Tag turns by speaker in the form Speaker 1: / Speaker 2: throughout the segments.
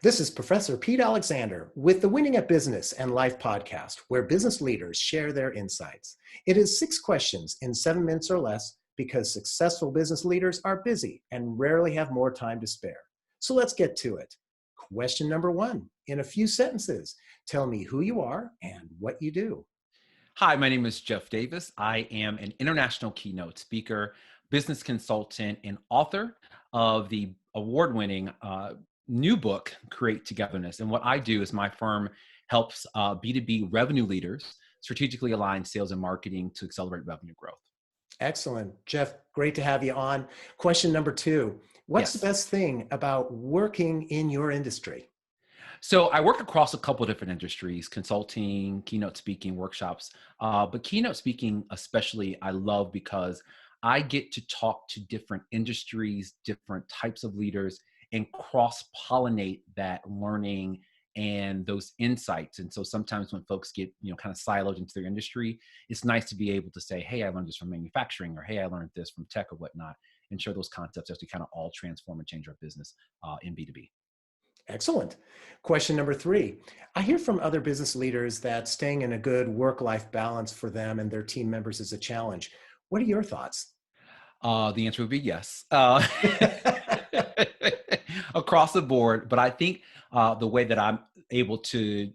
Speaker 1: This is Professor Pete Alexander with the Winning at Business and Life podcast, where business leaders share their insights. It is 6 questions in 7 minutes or less because successful business leaders are busy and rarely have more time to spare. So let's get to it. Question number 1, in a few sentences, tell me who you are and what you do.
Speaker 2: Hi, my name is Jeff Davis. I am an international keynote speaker, business consultant, and author of the award-winning new book, Create Togetherness. And what I do is my firm helps B2B revenue leaders strategically align sales and marketing to accelerate revenue growth.
Speaker 1: Excellent. Jeff, great to have you on. Question number 2, what's the
Speaker 2: Yes.
Speaker 1: best thing about working in your industry?
Speaker 2: So I work across a couple of different industries, consulting, keynote speaking, workshops. But keynote speaking, especially, I love because I get to talk to different industries, different types of leaders, and cross-pollinate that learning and those insights. And so sometimes when folks get, kind of siloed into their industry, it's nice to be able to say, hey, I learned this from manufacturing, or hey, I learned this from tech or whatnot, and share those concepts as we kind of all transform and change our business in B2B.
Speaker 1: Excellent. Question number 3. I hear from other business leaders that staying in a good work-life balance for them and their team members is a challenge. What are your thoughts?
Speaker 2: The answer would be yes. Across the board, but I think the way that I'm able to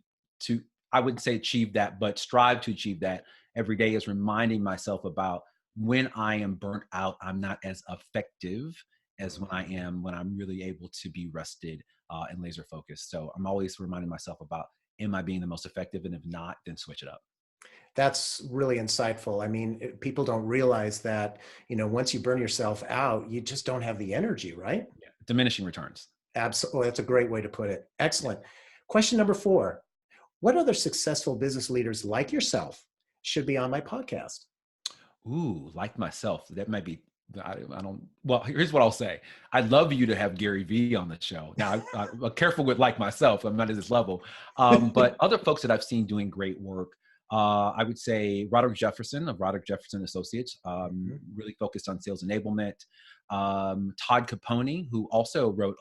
Speaker 2: I wouldn't say achieve that, but strive to achieve that every day is reminding myself about when I am burnt out, I'm not as effective as when I'm really able to be rested and laser focused. So I'm always reminding myself about, am I being the most effective? And if not, then switch it up.
Speaker 1: That's really insightful. I mean, people don't realize that, once you burn yourself out, you just don't have the energy, right?
Speaker 2: Yeah. Diminishing returns.
Speaker 1: Absolutely. That's a great way to put it. Excellent. Question number 4. What other successful business leaders like yourself should be on my podcast?
Speaker 2: Ooh, like myself. That might be. I don't. Well, here's what I'll say. I'd love you to have Gary Vee on the show. Now, I'm careful with like myself. I'm not at this level. But other folks that I've seen doing great work. I would say Roderick Jefferson of Roderick Jefferson Associates,
Speaker 1: Mhm.
Speaker 2: really focused on sales enablement. Todd Capone, who also wrote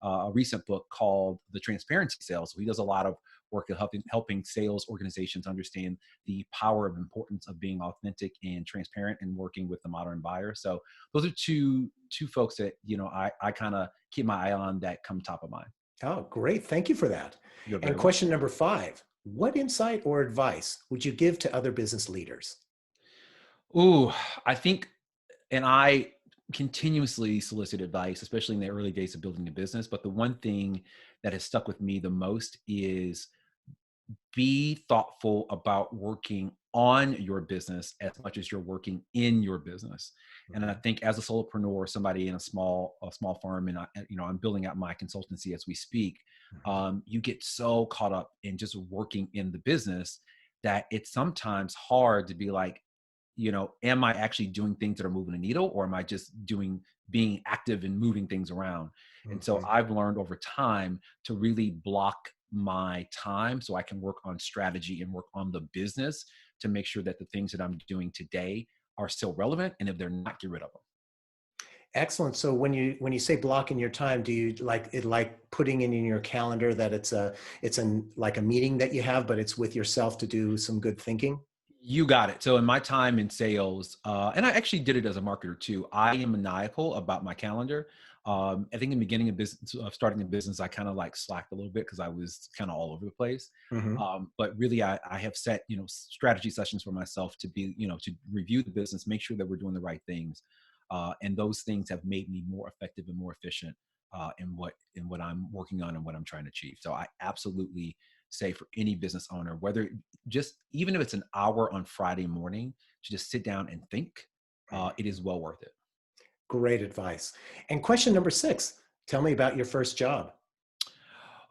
Speaker 2: a recent book called The Transparency Sales. So he does a lot of work at helping sales organizations understand the power of importance of being authentic and transparent and working with the modern buyer. So those are two folks that I kind of keep my eye on that come top of mind.
Speaker 1: Oh, great. Thank you for that.
Speaker 2: You're
Speaker 1: And
Speaker 2: very
Speaker 1: question
Speaker 2: welcome.
Speaker 1: number 5, what insight or advice would you give to other business leaders?
Speaker 2: Ooh, I think, and I continuously solicit advice, especially in the early days of building a business. But the one thing that has stuck with me the most is be thoughtful about working on your business as much as you're working in your business. And I
Speaker 1: Mhm.
Speaker 2: think as a solopreneur, somebody in a small firm, and I'm building out my consultancy as we speak.
Speaker 1: Mhm.
Speaker 2: You get so caught up in just working in the business that it's sometimes hard to be like, am I actually doing things that are moving a needle, or am I just being active and moving things around? And so
Speaker 1: Mhm.
Speaker 2: I've learned over time to really block my time so I can work on strategy and work on the business to make sure that the things that I'm doing today are still relevant. And if they're not, get rid of them.
Speaker 1: Excellent. So when you say blocking your time, do you like it like putting it in your calendar that it's like a meeting that you have, but it's with yourself to do some good thinking?
Speaker 2: You got it. So in my time in sales, and I actually did it as a marketer too, I am maniacal about my calendar. I think in the beginning of business, of starting a business, I kind of like slacked a little bit because I was kind of all over the place.
Speaker 1: Hmm.
Speaker 2: But really, I have set strategy sessions for myself to be to review the business, make sure that we're doing the right things, and those things have made me more effective and more efficient in what I'm working on and what I'm trying to achieve. So I absolutely say for any business owner, whether just even if it's an hour on Friday morning to just sit down and think, it is well worth it.
Speaker 1: Great advice. And question number 6, tell me about your first job.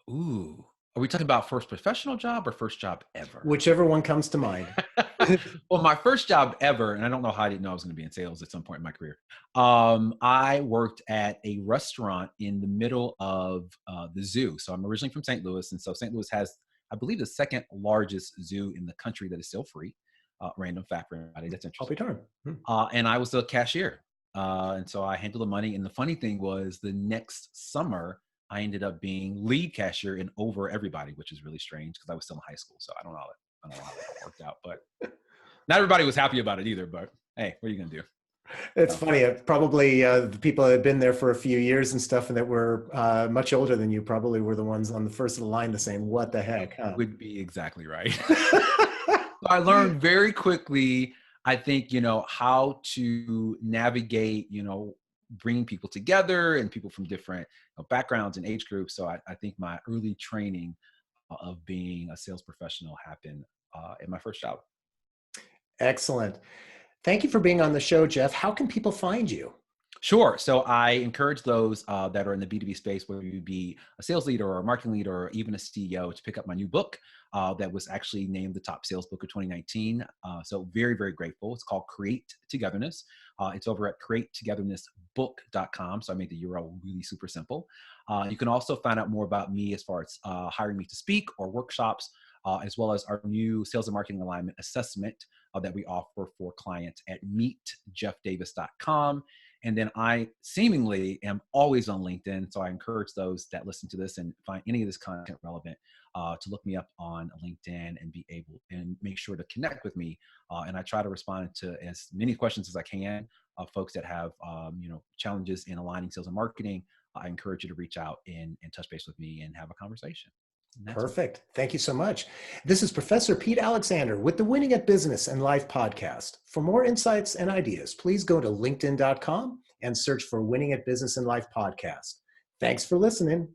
Speaker 2: Ooh, are we talking about first professional job or first job ever?
Speaker 1: Whichever one comes to mind.
Speaker 2: Well, my first job ever, and I don't know how I didn't know I was going to be in sales at some point in my career. I worked at a restaurant in the middle of the zoo. So I'm originally from St. Louis, and so St. Louis has, I believe, the second largest zoo in the country that is still free. Random fact for anybody that's
Speaker 1: I'll
Speaker 2: interested.
Speaker 1: be darned. Hmm.
Speaker 2: And I was a cashier. And so I handled the money. And the funny thing was, the next summer, I ended up being lead cashier and over everybody, which is really strange because I was still in high school. So I don't know how that all worked out, but not everybody was happy about it either. But hey, what are you gonna do?
Speaker 1: It's
Speaker 2: So,
Speaker 1: funny. Probably the people that had been there for a few years and stuff and that were much older than you probably were the ones on the first of the line to saying, what the heck, huh?
Speaker 2: would be exactly right. So I learned very quickly, I think, how to navigate, bringing people together and people from different backgrounds and age groups. So I think my early training of being a sales professional happened in my first job.
Speaker 1: Excellent. Thank you for being on the show, Jeff. How can people find you?
Speaker 2: Sure. So I encourage those that are in the B2B space, whether you be a sales leader or a marketing leader or even a CEO, to pick up my new book that was actually named the top sales book of 2019. So very, very grateful. It's called Create Togetherness. It's over at createtogethernessbook.com. So I made the URL really super simple. You can also find out more about me as far as hiring me to speak or workshops, as well as our new sales and marketing alignment assessment that we offer for clients at meetjeffdavis.com. And then I seemingly am always on LinkedIn. So I encourage those that listen to this and find any of this content relevant to look me up on LinkedIn and be able and make sure to connect with me. And I try to respond to as many questions as I can of folks that have challenges in aligning sales and marketing. I encourage you to reach out and touch base with me and have a conversation.
Speaker 1: Perfect. Thank you so much. This is Professor Pete Alexander with the Winning at Business and Life podcast. For more insights and ideas, please go to linkedin.com and search for Winning at Business and Life podcast. Thanks for listening.